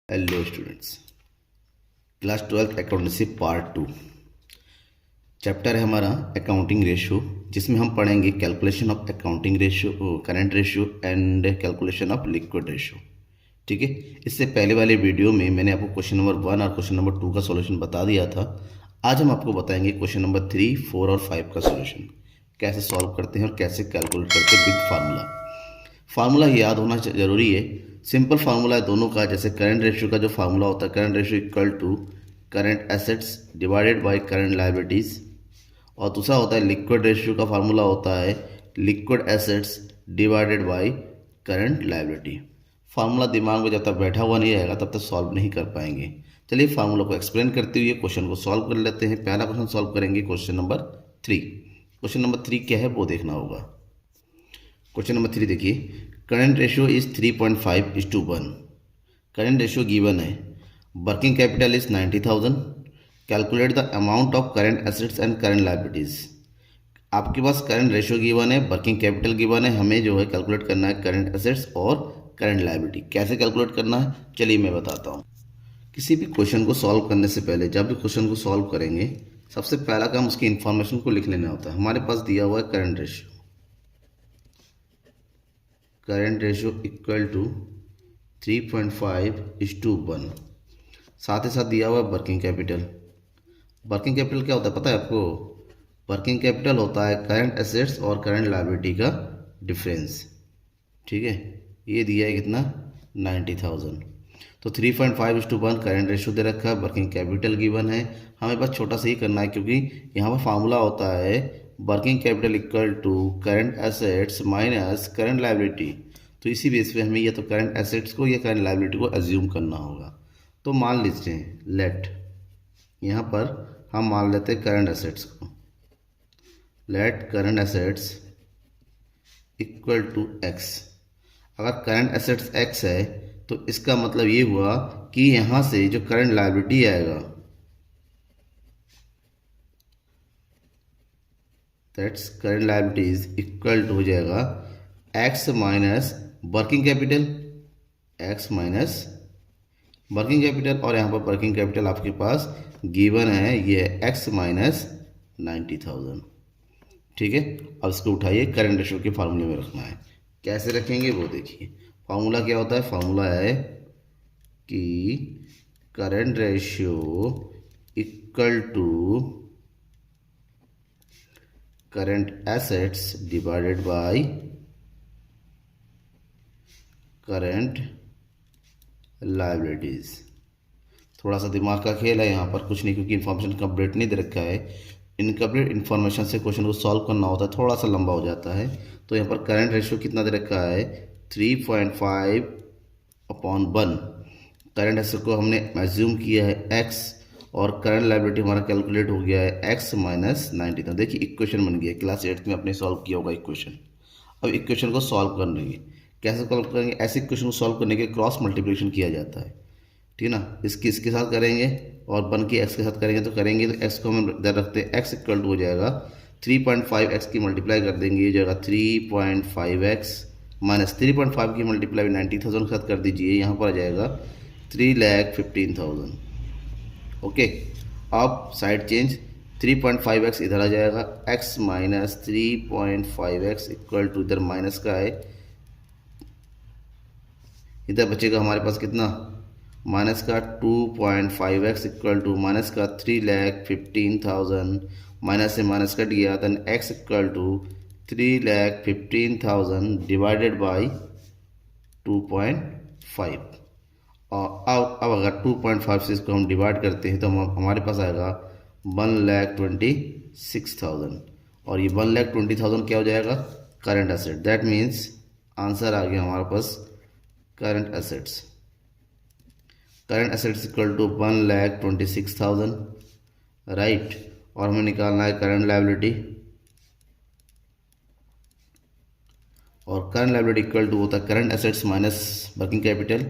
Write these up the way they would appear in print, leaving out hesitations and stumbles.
Hello students, class 12th accountancy part 2 chapter है हमारा accounting ratio, जिसमें हम पढ़ेंगे calculation of accounting ratio, current ratio and calculation of liquid ratio. ठीक है। इससे पहले वाले वीडियो में मैंने आपको क्वेश्चन नंबर 1 और क्वेश्चन नंबर 2 का सॉल्यूशन बता दिया था। आज हम आपको बताएंगे क्वेश्चन नंबर 3, 4 और 5 का सॉल्यूशन कैसे सॉल्व करते हैं और कैसे कैलकुलेट करते हैं विद फार्मूला। फार्मूला याद होना जरूरी है। सिंपल फार्मूला है दोनों का। जैसे करंट रेशियो का जो फार्मूला होता है, current ratio equal to current assets divided by current liabilities, और दूसरा होता है लिक्विड रेशियो का फार्मूला होता है liquid assets divided by current liability. Formula दिमाग में जब तक बैठा हुआ नहीं रहेगा तब तक सॉल्व नहीं कर पाएंगे। चलिए फार्मूला को एक्सप्लेन करते हुए क्वेश्चन को सॉल्व कर लेते हैं। पहला क्वेश्चन सॉल्व करेंगे, क्वेश्चन नंबर 3। क्वेश्चन नंबर 3 क्या है वो देखना होगा। क्वेश्चन नंबर 3 देखिए, current ratio is 3.5:1। Current ratio given है। Working capital is 90,000। Calculate the amount of current assets and current liabilities. आपके पास करंट रेशियो गिवन है, वर्किंग कैपिटल गिवन है, हमें जो है कैलकुलेट करना है करंट एसेट्स और करंट लायबिलिटी। कैसे कैलकुलेट करना है चलिए मैं बताता हूँ। किसी भी क्वेश्चन को सॉल्व करने से पहले, जब भी क्वेश्चन को सॉल्व करेंगे, सबसे पहला काम उसकी इन्फॉर्मेशन को लिख लेना होता है। हमारे पास दिया हुआ है current ratio, current ratio equal to 3.5:1। साथ ही साथ दिया हुआ है वर्किंग कैपिटल। वर्किंग कैपिटल क्या होता है पता है आपको? वर्किंग कैपिटल होता है करंट एसेट्स और करंट लायबिलिटी का डिफरेंस। ठीक है, ये दिया है कितना, 90,000। तो 3.5:1 करंट रेशियो दे रखा है, वर्किंग कैपिटल गिवन है। हमें बस छोटा सा ही करना है, क्योंकि यहाँ पर फार्मूला होता है working capital equal to current assets minus current liability. तो इसी बेस पे हमें या तो करंट एसेट्स को या करंट लायबिलिटी को एज्यूम करना होगा। तो मान लीजिए लेट, यहाँ पर हम मान लेते हैं करंट एसेट्स को। Let current assets equal to x. अगर करंट एसेट्स एक्स है तो इसका मतलब ये हुआ कि यहाँ से जो करंट लायबिलिटी आएगा, that's current liability is equal to हो जाएगा x minus working capital, x minus working capital, और यहाँ पर वर्किंग कैपिटल आपके पास गिवन है, ये एक्स माइनस 90,000। ठीक है, अब इसको उठाइए, करंट रेशियो के फार्मूले में रखना है। कैसे रखेंगे वो देखिए। फार्मूला क्या होता है? फार्मूला है कि current ratio equal to current assets divided by current liabilities. थोड़ा सा दिमाग का खेल है यहाँ पर, कुछ नहीं, क्योंकि इन्फॉर्मेशन कंप्लीट नहीं दे रखा है। इनकम्प्लीट इन्फॉर्मेशन से क्वेश्चन को सॉल्व करना होता है, थोड़ा सा लंबा हो जाता है। तो यहाँ पर करंट रेशियो कितना दे रखा है, 3.5/1। करंट एसेट को हमने एज्यूम किया है एक्स, और करंट लायबिलिटी हमारा कैलकुलेट हो गया है एक्स माइनस 90। देखिए इक्वेशन बन गया। क्लास 8th में आपने सॉल्व किया होगा इक्वेशन। अब इक्वेशन को सॉल्व करेंगे। कैसे सॉल्व करेंगे? ऐसे इक्वेशन को सॉल्व करने के क्रॉस मल्टीप्लिकेशन किया जाता है। ठीक है ना, इसके साथ करेंगे और 1 की एक्स के साथ करेंगे। तो एक्स को हम इधर रखते हैं, एक्स इक्वल टू हो जाएगा 3.5x की मल्टीप्लाई कर देंगे, ये जाएगा 3.5x माइनस 3.5 की मल्टीप्लाई 90,000 के साथ कर दीजिए, यहाँ पर आ जाएगा 3,15,000। ओके, अब साइड चेंज, 3.5x इधर आ जाएगा, x minus 3.5x equal to, इधर माइनस का है, इधर बचेगा हमारे पास कितना, माइनस का 2.5x इक्वल टू माइनस का 3,15,000, माइनस से माइनस कट गया, then x equal to 3,15,000 divided by 2.5। और अब अगर 2.5 से इसको हम डिवाइड करते हैं तो हमारे पास आएगा 1,26,000, और ये 1,20,000 क्या हो जाएगा, current asset. That means answer आ गया हमारे पास current assets. Current assets equal to 1,26,000, right. और हमें निकालना है करंट लायबिलिटी, और करंट लायबिलिटी इक्वल टू होता है current assets minus working capital.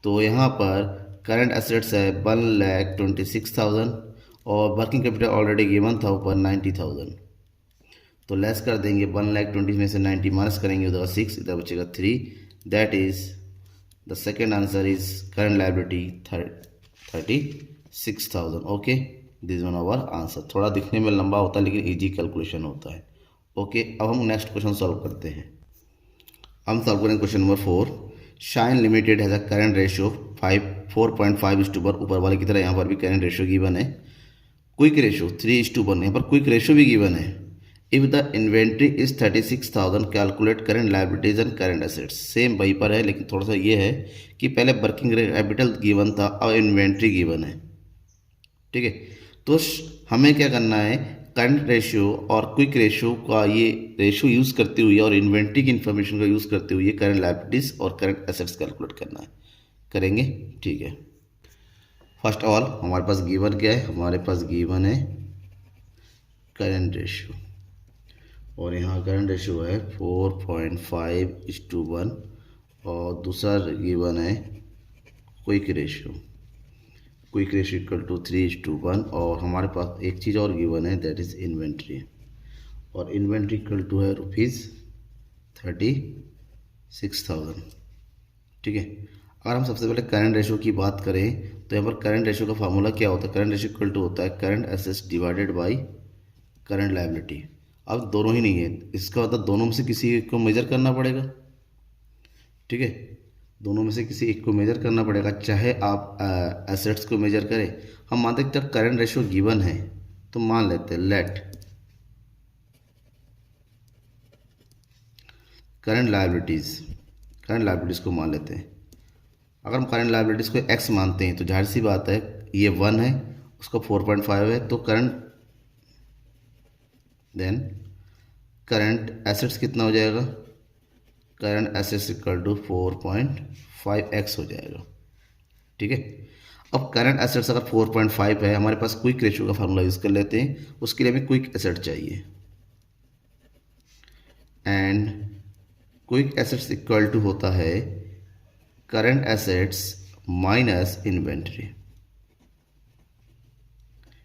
तो यहाँ पर करंट एसेट्स है 1,26,000, और वर्किंग कैपिटल ऑलरेडी गिवन था ऊपर 90,000। तो लेस कर देंगे, 1,20,000 में से 90 माइनस करेंगे, उधर 6, इधर बचेगा 3, that is the second answer is current liability 36,000. Okay, this one hour answer. थोड़ा दिखने में लंबा होता है लेकिन इजी कैलकुलेशन होता है. ओके, अब हम नेक्स्ट क्वेश्चन सॉल्व करते हैं. हम सॉल्व करेंगे question number 4. Shine limited has a current ratio 4.5:1. ऊपर वाले की तरह यहाँ पर भी करंट रेशियो गिवन है. Quick ratio 3:1. यहाँ पर क्विक रेशियो भी गिवन है. If the inventory is 36,000 calculate current liabilities and current assets. Same वहीं पर है लेकिन थोड़ा सा ये है कि पहले वर्किंग कैपिटल गिवन था, अब इन्वेंट्री गिवन है. ठीक है, तो हमें क्या करना है, करंट रेशियो और क्विक रेशियो का ये रेशियो यूज़ करते हुए और इन्वेंट्री की इन्फॉर्मेशन का यूज़ करते हुए करंट लायबिलिटीज और करंट एसेट्स कैलकुलेट करना है. करेंगे, ठीक है. फर्स्ट ऑल हमारे पास गिवन क्या है, हमारे पास गिवन है करंट रेशियो और यहाँ करंट रेशियो है 4.5:1 और दूसरा गिवन है क्विक रेशियो इक्वल टू 3:1 और हमारे पास एक चीज़ और गिवन है दैट इज़ इन्वेंट्री और इन्वेंट्री इक्वल टू है ₹36,000. ठीक है, अगर हम सबसे पहले करंट रेशियो की बात करें तो यहाँ पर करंट रेशियो का फार्मूला क्या होता है, करंट रेशियो इक्वल टू होता है current assets divided by current liability. अब दोनों ही नहीं है, इसका मतलब दोनों में से किसी एक को मेजर करना पड़ेगा. ठीक है, दोनों में से किसी एक को मेजर करना पड़ेगा, चाहे आप एसेट्स को मेजर करें. हम मानते हैं जब करंट रेशियो गिवन है तो मान लेते हैं लेट करंट लायबिलिटीज़ को मान लेते हैं. अगर हम करंट लायबिलिटीज़ को एक्स मानते हैं तो जाहिर सी बात है ये 1 है, उसका 4.5 है, तो करंट एसेट्स कितना हो जाएगा, current assets equal to 4.5x हो जाएगा. ठीक है, अब करंट एसेट्स अगर 4.5 है, हमारे पास क्विक रेशियो का फार्मूला यूज़ कर लेते हैं. उसके लिए हमें क्विक एसेट चाहिए and quick assets equal to होता है करंट एसेट्स माइनस इन्वेंट्री.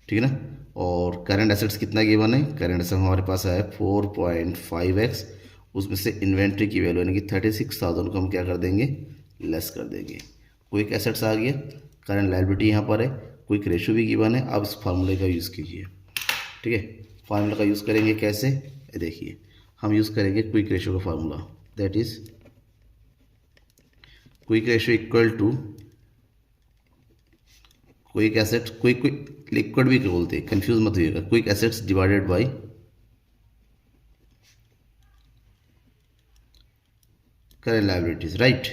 ठीक है ना, और करंट एसेट्स कितना गिवन है, करंट एसेट्स हमारे पास है 4.5x, उसमें से इन्वेंट्री की वैल्यू यानी कि 36,000 को हम क्या कर देंगे, लेस कर देंगे. क्विक एसेट्स आ गया, करंट लायबिलिटी यहाँ पर है, क्विक रेशियो भी गिवन है. अब इस फार्मूले का यूज़ कीजिए. ठीक है, फार्मूला का यूज़ करेंगे कैसे, देखिए हम यूज़ करेंगे क्विक रेशियो का formula that is quick ratio equal to quick assets, quick liquid भी बोलते हैं, कंफ्यूज मत होइएगा, quick assets divided by current liabilities. Right,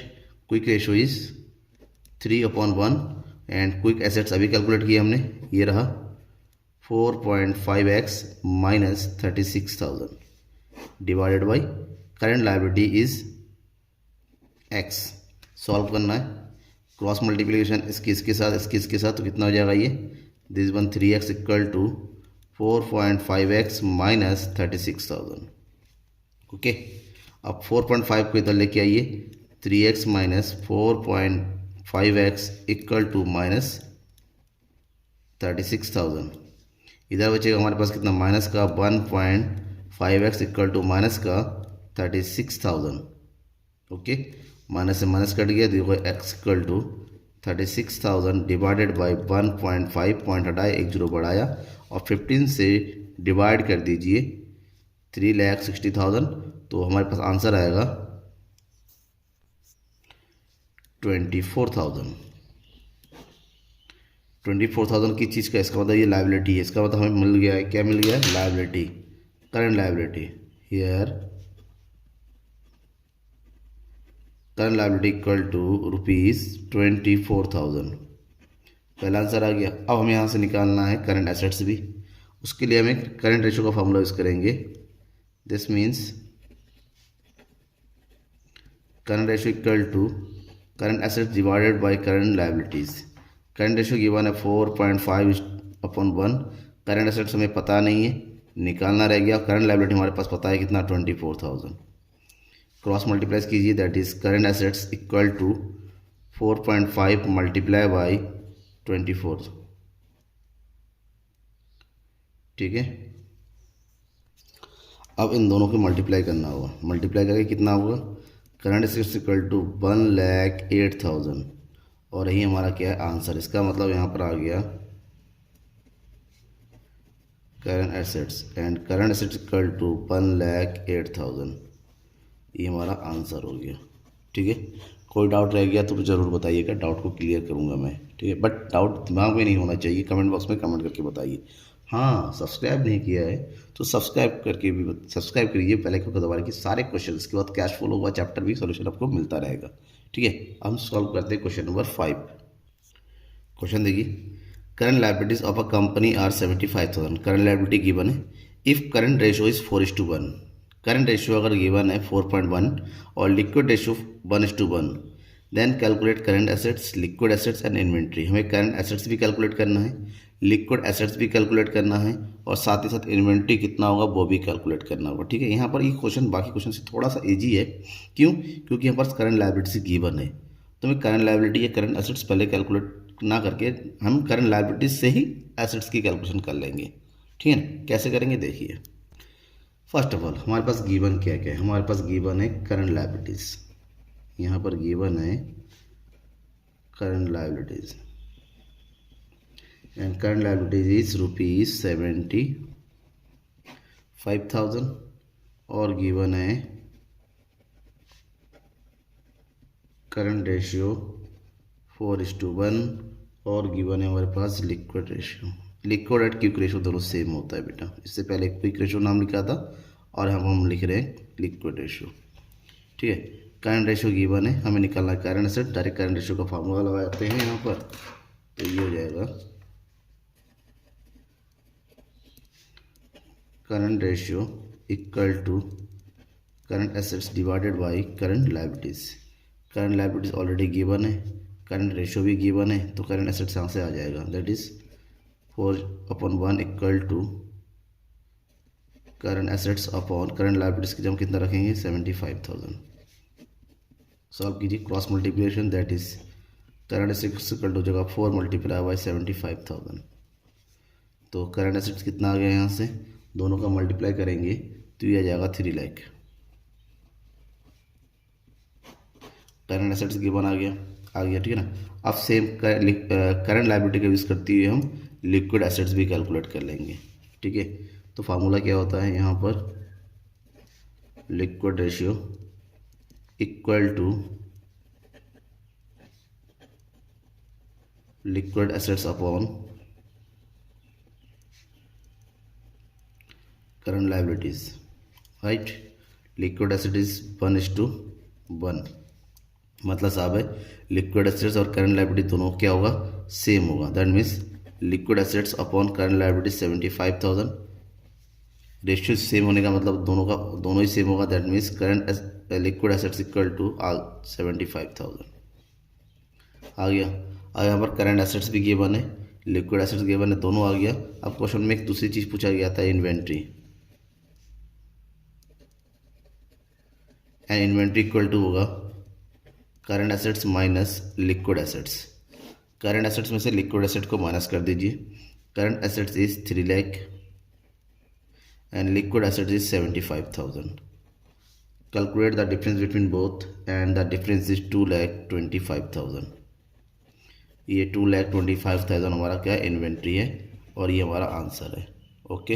quick ratio is 3/1 and quick assets अभी कैलकुलेट किए हमने, ये रहा 4.5x minus 36,000 divided by current liability is x. Solve करना है, क्रॉस मल्टीप्लिकेशन इसके साथ तो कितना हो जाएगा ये, this one 3x equal to 4.5x minus 36,000. Okay, अब 4.5 को इधर लेके आइए, 3x minus 4.5x equal to minus 36,000. इधर बचेगा हमारे पास कितना, माइनस का 1.5x इक्वल टू माइनस का 36,000. ओके, माइनस से माइनस कट गया, देखो x equal to 36,000 divided by 1.5, point हटाए, एक जीरो बढ़ाया और 15 से डिवाइड कर दीजिए 3,60,000, तो हमारे पास आंसर आएगा 24,000 की चीज़ का. इसका मतलब ये लायबिलिटी है, इसका मतलब हमें मिल गया है, क्या मिल गया है, liability, current liability. Here current liability equal to ₹24,000. पहला आंसर आ गया. अब हमें यहाँ से निकालना है करंट एसेट्स भी, उसके लिए हमें करंट रेशियो का फॉर्मूला यूज़ करेंगे. This means current ratio equal to current assets divided by current liabilities. Current ratio given है 4.5/1. करंट एसेट्स हमें पता नहीं है, निकालना रह गया. करंट लायबिलिटी हमारे पास पता है कितना, 24,000. क्रॉस मल्टीप्लाई कीजिए, that is current assets equal to 4.5 multiply by 24. ठीक है, अब इन दोनों को मल्टीप्लाई करना होगा, मल्टीप्लाई करके कितना होगा, करंट एसेट्स इक्वल टू 1,08,000 और यही हमारा क्या है आंसर। इसका मतलब यहाँ पर आ गया current assets and current assets equal to 1,08,000, ये हमारा आंसर हो गया। ठीक है, कोई डाउट रह गया तो ज़रूर बताइएगा, डाउट को क्लियर करूँगा मैं। ठीक है, बट डाउट दिमाग में नहीं होना चाहिए, कमेंट बॉक्स में कमेंट करके बताइए। हाँ, सब्सक्राइब नहीं किया है तो सब्सक्राइब करके भी सब्सक्राइब करिए, पहले को दबा कि सारे क्वेश्चन के बाद कैश फ्लो हुआ चैप्टर भी सोल्यूशन आपको मिलता रहेगा। ठीक है, हम सॉल्व करते हैं क्वेश्चन नंबर 5। क्वेश्चन देखिए, current liabilities of a company are 75,000। Current liability given है if current ratio is 4:1। Current ratio अगर गिवन है 4.1 और liquid ratio 1:1, then calculate current assets, liquid assets and inventory. हमें करंट एसेट्स भी calculate करना है, liquid assets भी calculate करना है और साथ ही साथ इन्वेंट्री कितना होगा वो भी कैलकुलेट करना होगा। ठीक है, यहाँ पर ये क्वेश्चन बाकी क्वेश्चन से थोड़ा सा ईजी है। क्यों? क्योंकि यहाँ पर करंट लाइबिलिटी गिवन है, तो हमें करंट लाइबिलिटी या करंट एसेट्स पहले कैलकुलेट ना करके हम करंट लाइबिलिटीज से ही एसेट्स की कैलकुलेशन कर लेंगे। ठीक है ना, कैसे करेंगे देखिए। फर्स्ट ऑफ ऑल हमारे पास गिवन क्या क्या है, हमारे पास गिवन है करंट लाइबिलिटीज, यहाँ पर गिवन है current liabilities and current liabilities is ₹75,000 और गिवन है करंट रेशियो 4:1 और गिवन है हमारे पास liquid ratio. Liquid and quick ratio दोनों सेम होता है बेटा, इससे पहले क्विक रेशियो नाम लिखा था और हम लिख रहे हैं लिक्विड रेशियो। ठीक है, करंट रेशियो गिवन है, हमें निकालना है current asset. Direct current ratio का फार्मूला लगाते हैं यहाँ पर, तो ये हो जाएगा current ratio equal to current assets divided by current liabilities. Current liabilities already given है, करंट रेशियो भी गिवन है, तो करंट एसेट्स यहाँ से आ जाएगा, that is 4/1 equal to current assets upon current liabilities की जब कितना रखेंगे 75,000। सॉल्व कीजिए, cross multiplication, that is current assets equal to जगह 4 मल्टीप्लाई बाई 75,000, तो करंट एसेट्स कितना आ गया यहाँ से, दोनों का मल्टीप्लाई करेंगे तो ये आ जाएगा 3 लाख। करंट एसेट्स गिवन आ गया। ठीक है ना, अब सेम करंट लायबिलिटी का यूज़ करते हुए हम लिक्विड एसेट्स भी कैलकुलेट कर लेंगे। ठीक है, तो फार्मूला क्या होता है यहाँ पर, liquid ratio equal to liquid assets upon current liabilities, right. Liquid asset is 1:1, मतलब साहब है लिक्विड एसेट्स और करंट लायबिलिटी दोनों क्या होगा, सेम होगा। That means liquid assets upon current liability 75,000, ratio same होने का मतलब दोनों ही सेम होगा। That means current liquid assets equal to 75,000 आ गया। और यहाँ पर करंट एसेट्स भी गिवन है, लिक्विड एसेट्स गिवन है, दोनों आ गया। अब क्वेश्चन में एक दूसरी चीज़ पूछा गया था, inventory, and inventory equal to होगा current assets minus liquid assets. Current assets में से लिक्विड एसेट को माइनस कर दीजिए। Current assets is 3 lakh and liquid assets is 75,000। Calculate the difference between both and the difference is 2,25,000। ये 2,25,000 हमारा क्या inventory है और ये हमारा आंसर है। ओके,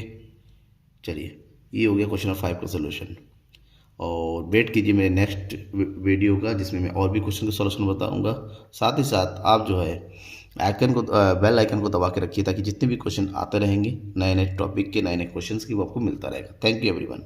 चलिए ये हो गया क्वेश्चन नंबर 5 का सोल्यूशन। और वेट कीजिए मेरे नेक्स्ट वीडियो का, जिसमें मैं और भी क्वेश्चन का सॉल्यूशन बताऊंगा। साथ ही साथ आप जो है बेल आइकन को दबा के रखिए, ताकि जितने भी क्वेश्चन आते रहेंगे नए नए टॉपिक के, नए नए क्वेश्चंस की, वो आपको मिलता रहेगा। Thank you everyone.